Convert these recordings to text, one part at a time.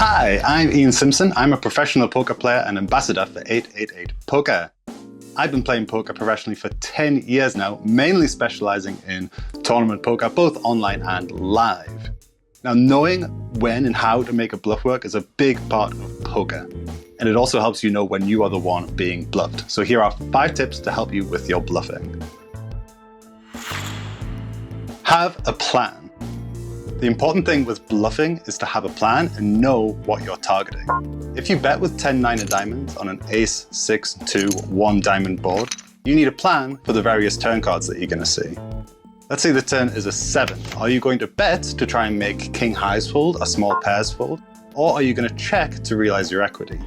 Hi, I'm Ian Simpson. I'm a professional poker player and ambassador for 888 Poker. I've been playing poker professionally for 10 years now, mainly specializing in tournament poker, both online and live. Now, knowing when and how to make a bluff work is a big part of poker. And it also helps you know when you are the one being bluffed. So here are 5 tips to help you with your bluffing. Have a plan. The important thing with bluffing is to have a plan and know what you're targeting. If you bet with 10-9 of diamonds on an ace, 6, 2, 1 diamond board, you need a plan for the various turn cards that you're going to see. Let's say the turn is a 7. Are you going to bet to try and make king highs fold, or small pairs fold, or are you going to check to realize your equity?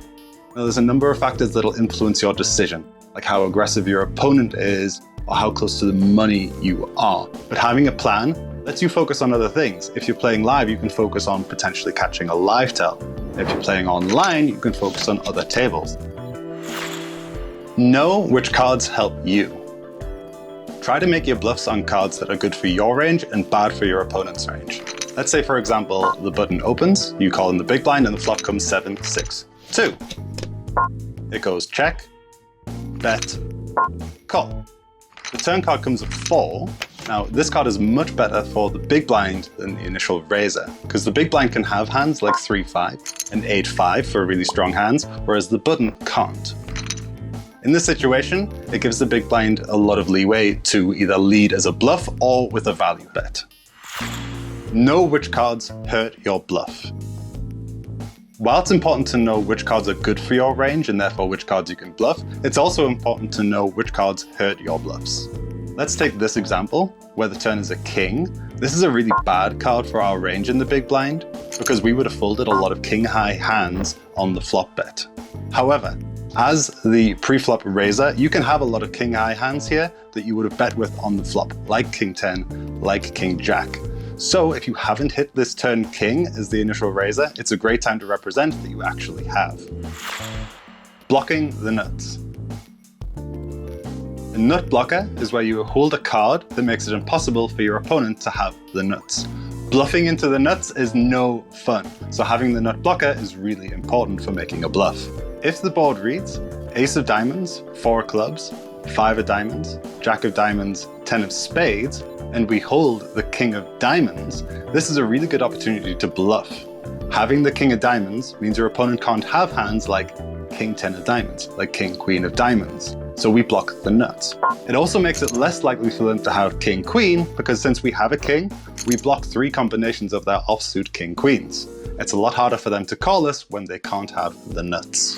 Now, there's a number of factors that'll influence your decision, like how aggressive your opponent is, or how close to the money you are. But having a plan lets you focus on other things. If you're playing live, you can focus on potentially catching a live tell. If you're playing online, you can focus on other tables. Know which cards help you. Try to make your bluffs on cards that are good for your range and bad for your opponent's range. Let's say, for example, the button opens, you call in the big blind, and the flop comes 7, 6, 2. It goes check, bet, call. The turn card comes at 4. Now, this card is much better for the big blind than the initial raiser, because the big blind can have hands like 3-5 and 8-5 for really strong hands, whereas the button can't. In this situation, it gives the big blind a lot of leeway to either lead as a bluff or with a value bet. Know which cards hurt your bluff. While it's important to know which cards are good for your range and therefore which cards you can bluff, it's also important to know which cards hurt your bluffs. Let's take this example, where the turn is a king. This is a really bad card for our range in the big blind, because we would have folded a lot of king-high hands on the flop bet. However, as the pre-flop raiser, you can have a lot of king-high hands here that you would have bet with on the flop, like king 10, like king jack. So if you haven't hit this turn king as the initial raiser, it's a great time to represent that you actually have. Blocking the nuts. A nut blocker is where you hold a card that makes it impossible for your opponent to have the nuts. Bluffing into the nuts is no fun, so having the nut blocker is really important for making a bluff. If the board reads ace of diamonds, 4 of clubs, 5 of diamonds, jack of diamonds, 10 of spades, and we hold the king of diamonds, this is a really good opportunity to bluff. Having the king of diamonds means your opponent can't have hands like king 10 of diamonds, like king queen of diamonds. So we block the nuts. It also makes it less likely for them to have king queen, because since we have a king, we block 3 combinations of their offsuit king queens. It's a lot harder for them to call us when they can't have the nuts.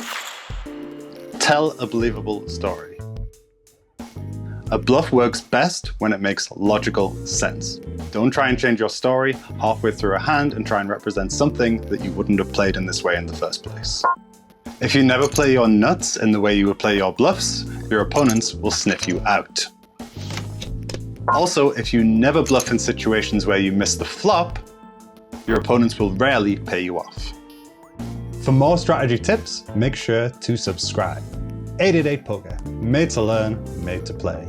Tell a believable story. A bluff works best when it makes logical sense. Don't try and change your story halfway through a hand and try and represent something that you wouldn't have played in this way in the first place. If you never play your nuts in the way you would play your bluffs, your opponents will sniff you out. Also, if you never bluff in situations where you miss the flop, your opponents will rarely pay you off. For more strategy tips, make sure to subscribe. 888 Poker, made to learn, made to play.